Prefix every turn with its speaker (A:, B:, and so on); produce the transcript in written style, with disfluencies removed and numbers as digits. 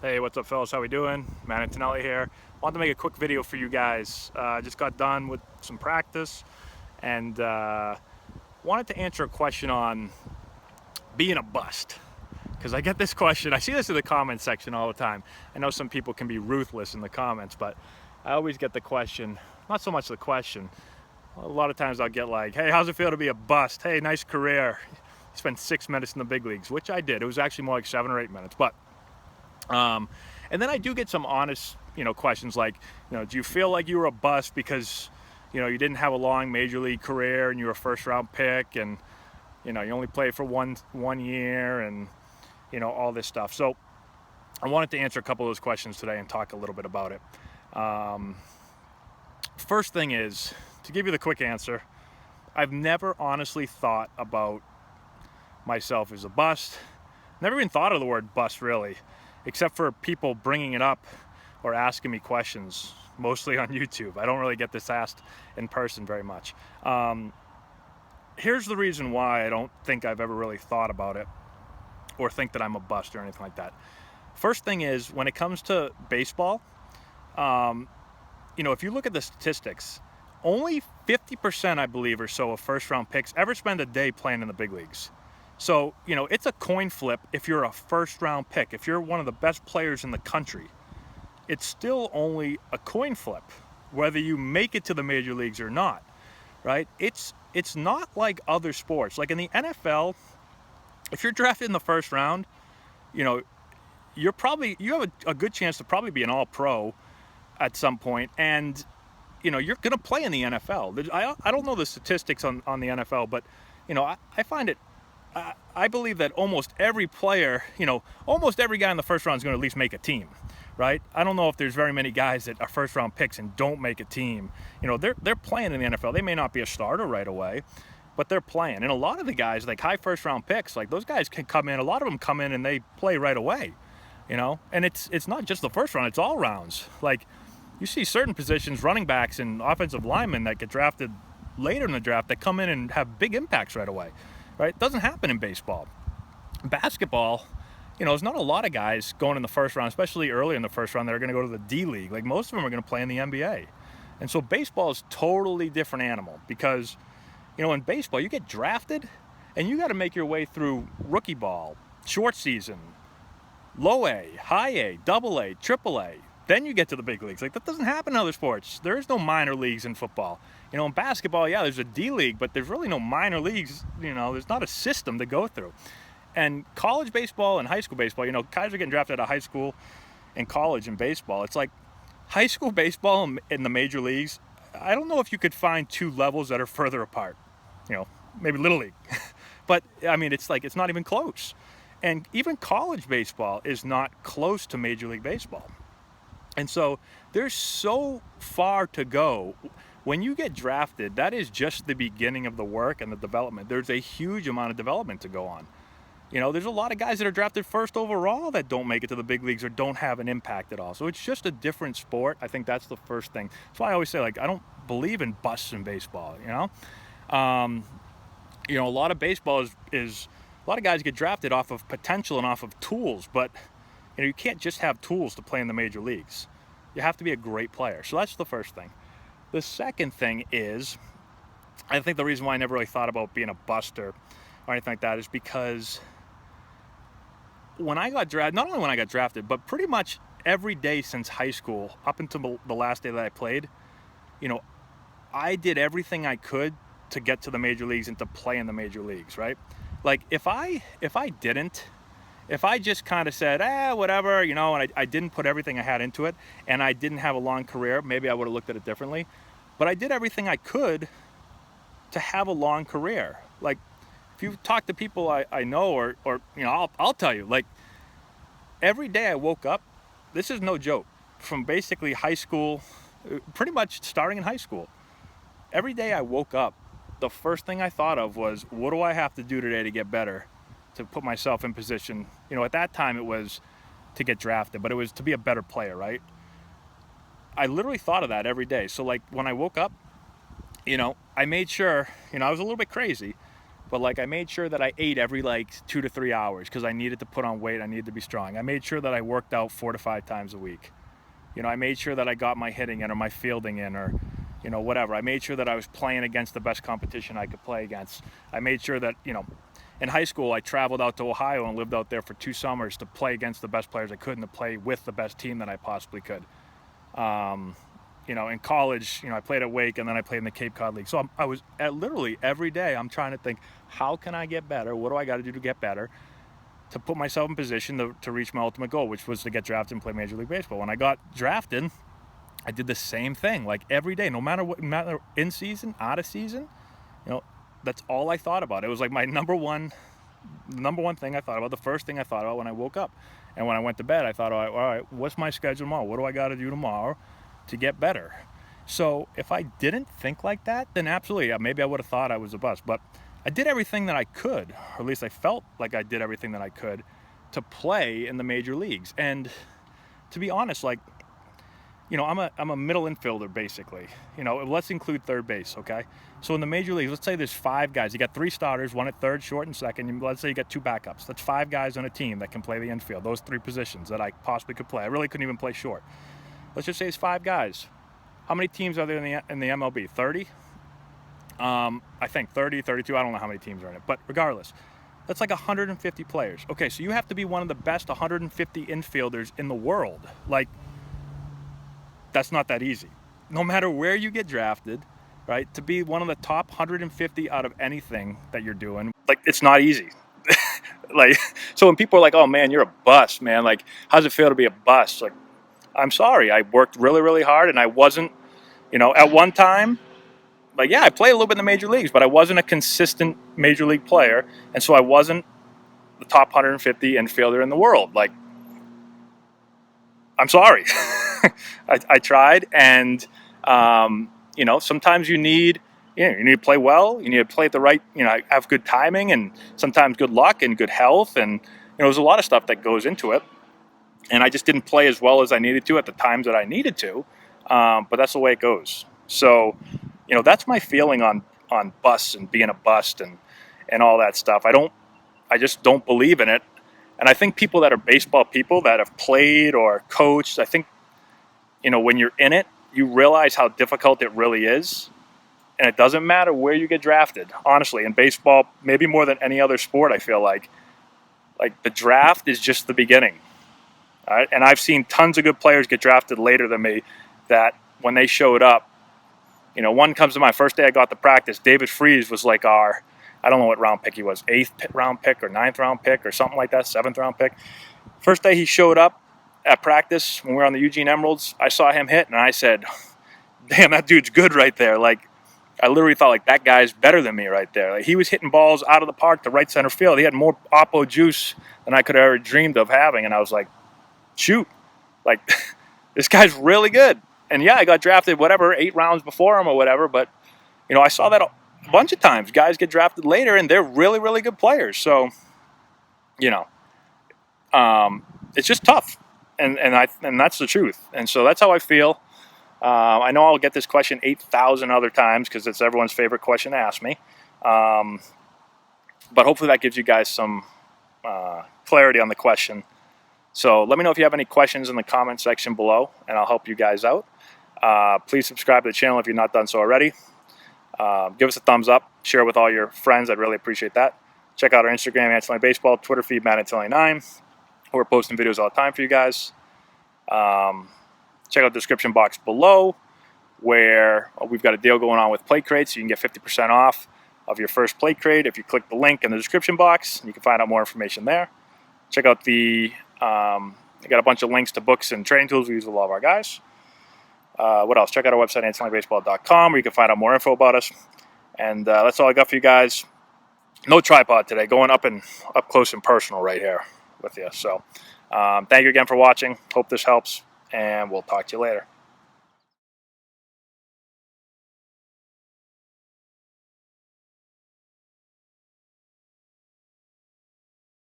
A: Hey, what's up, fellas? How we doing? Man, Antonelli here. Wanted to make a quick video for you guys. Just got done with some practice and wanted to answer a question on being a bust. Because I get this question, I see this in the comment section all the time. I know some people can be ruthless in the comments, but I always get the question, not so much the question. A lot of times I'll get like, hey, how's it feel to be a bust? Hey, nice career. You spent 6 minutes in the big leagues, which I did. It was actually more like 7 or 8 minutes, but and then I do get some honest, questions like, do you feel like you were a bust because, you didn't have a long major league career and you were a first round pick and, you only played for one year and, all this stuff. So I wanted to answer a couple of those questions today and talk a little bit about it. First thing is, to give you the quick answer, I've never honestly thought about myself as a bust. Never even thought of the word bust really, except for people bringing it up or asking me questions, mostly on YouTube. I don't really get this asked in person very much. Here's the reason why I don't think I've ever really thought about it or think that I'm a bust or anything like that. First thing is, when it comes to baseball, if you look at the statistics, only 50%, I believe, or so of first round picks ever spend a day playing in the big leagues. So, it's a coin flip if you're a first round pick. If you're one of the best players in the country, it's still only a coin flip, whether you make it to the major leagues or not, right? It's not like other sports. Like in the NFL, if you're drafted in the first round, you have a good chance to probably be an all-pro at some point, and, you're going to play in the NFL. I don't know the statistics on the NFL, but, I find it, I believe that almost every player, almost every guy in the first round is going to at least make a team, right? I don't know if there's very many guys that are first round picks and don't make a team. They're playing in the NFL. They may not be a starter right away, but they're playing. And a lot of the guys, like high first round picks, like those guys can come in. A lot of them come in and they play right away, And it's not just the first round; it's all rounds. Like you see certain positions, running backs and offensive linemen that get drafted later in the draft that come in and have big impacts right away. Right? It doesn't happen in baseball. Basketball, there's not a lot of guys going in the first round, especially early in the first round, that are going to go to the D League. Like most of them are going to play in the NBA. And so baseball is totally different animal because, in baseball, you get drafted and you got to make your way through rookie ball, short season, low A, high A, double A, triple A. Then you get to the big leagues. Like that doesn't happen in other sports. There is no minor leagues in football. In basketball, yeah, there's a D League, but there's really no minor leagues. There's not a system to go through. And college baseball and high school baseball, guys are getting drafted out of high school and college in baseball. It's like high school baseball in the major leagues. I don't know if you could find two levels that are further apart. Maybe Little League. But, it's not even close. And even college baseball is not close to Major League Baseball. And so there's so far to go. When you get drafted, that is just the beginning of the work and the development. There's a huge amount of development to go on. There's a lot of guys that are drafted first overall that don't make it to the big leagues or don't have an impact at all. So it's just a different sport. I think that's the first thing. That's why I always say, I don't believe in busts in baseball, a lot of baseball is a lot of guys get drafted off of potential and off of tools, but, you can't just have tools to play in the major leagues. You have to be a great player. So that's the first thing. The second thing is, I think the reason why I never really thought about being a buster or anything like that is because when I got drafted, not only when I got drafted, but pretty much every day since high school, up until the last day that I played, I did everything I could to get to the major leagues and to play in the major leagues, right? Like if I just kind of said, whatever, and I didn't put everything I had into it, and I didn't have a long career, maybe I would have looked at it differently. But I did everything I could to have a long career. Like, if you talk to people I know, or I'll tell you, like, every day I woke up, this is no joke, from basically high school, pretty much starting in high school. Every day I woke up, the first thing I thought of was, what do I have to do today to get better? To put myself in position. At that time it was to get drafted, but it was to be a better player, right? I literally thought of that every day. So like when I woke up, I made sure, I was a little bit crazy, but like I made sure that I ate every like 2 to 3 hours because I needed to put on weight. I needed to be strong. I made sure that I worked out 4 to 5 times a week. You know, I made sure that I got my hitting in or my fielding in or, you know, whatever. I made sure that I was playing against the best competition I could play against. I made sure that, you know, in high school, I traveled out to Ohio and lived out there for 2 summers to play against the best players I could and to play with the best team that I possibly could. You know, in college, you know, I played at Wake and then I played in the Cape Cod League. So I was at literally every day, I'm trying to think, how can I get better? What do I got to do to get better? To put myself in position to reach my ultimate goal, which was to get drafted and play Major League Baseball. When I got drafted, I did the same thing, like every day, no matter what, no matter in season, out of season, you know, that's all I thought about. It was like my number one thing I thought about, the first thing I thought about when I woke up. And when I went to bed, I thought, all right, what's my schedule tomorrow? What do I got to do tomorrow to get better? So if I didn't think like that, then absolutely, maybe I would have thought I was a bust. But I did everything that I could, or at least I felt like I did everything that I could to play in the major leagues. And to be honest, like, you know, I'm a middle infielder basically. You know, let's include third base, okay? So in the major leagues, let's say there's 5 guys. You got 3 starters, 1 at third, short, and second. Let's say you got 2 backups. That's 5 guys on a team that can play the infield. Those 3 positions that I possibly could play. I really couldn't even play short. Let's just say it's 5 guys. How many teams are there in the MLB? 30? I think 30, 32. I don't know how many teams are in it. But regardless, that's like 150 players. Okay, so you have to be one of the best 150 infielders in the world. Like, that's not that easy. No matter where you get drafted, right, to be one of the top 150 out of anything that you're doing, like, it's not easy. Like, so when people are like, oh man, you're a bust, man, like, how does it feel to be a bust? Like, I'm sorry, I worked really, really hard and I wasn't, you know, at one time, like, yeah, I played a little bit in the major leagues, but I wasn't a consistent major league player. And so I wasn't the top 150 infielder in the world. Like, I'm sorry. I tried, and you know, sometimes you need to play well. You need to play at the right, you know, have good timing, and sometimes good luck and good health, and you know, there's a lot of stuff that goes into it. And I just didn't play as well as I needed to at the times that I needed to, but that's the way it goes. So, you know, that's my feeling on busts and being a bust and all that stuff. I just don't believe in it. And I think people that are baseball people that have played or coached, I think, you know, when you're in it, you realize how difficult it really is. And it doesn't matter where you get drafted, honestly. In baseball, maybe more than any other sport, I feel like the draft is just the beginning. All right? And I've seen tons of good players get drafted later than me that when they showed up, you know, one comes to my first day I got to practice. David Freese was like I don't know what round pick he was, 8th round pick or 9th round pick or something like that, 7th round pick. First day he showed up at practice when we were on the Eugene Emeralds, I saw him hit and I said, damn, that dude's good right there. Like, I literally thought, like, that guy's better than me right there. Like, he was hitting balls out of the park to right center field. He had more oppo juice than I could have ever dreamed of having. And I was like, shoot, like, this guy's really good. And yeah, I got drafted, 8 rounds before him or whatever. But, you know, I saw that a bunch of times. Guys get drafted later and they're really, really good players. So, you know, it's just tough. And that's the truth. And so that's how I feel. I know I'll get this question 8,000 other times because it's everyone's favorite question to ask me. But hopefully that gives you guys some clarity on the question. So let me know if you have any questions in the comment section below, and I'll help you guys out. Please subscribe to the channel if you've not done so already. Give us a thumbs up. Share it with all your friends. I'd really appreciate that. Check out our Instagram, Antonelli Baseball, Twitter feed, Antonelli9. We're posting videos all the time for you guys. Check out the description box below where we've got a deal going on with plate crates. So you can get 50% off of your first plate crate if you click the link in the description box. You can find out more information there. Check out I got a bunch of links to books and training tools we use with all of our guys. What else? Check out our website, AntonelliBaseball.com, where you can find out more info about us. And that's all I got for you guys. No tripod today, going up close and personal right here with you. So thank you again for watching. Hope this helps, and we'll talk to you later.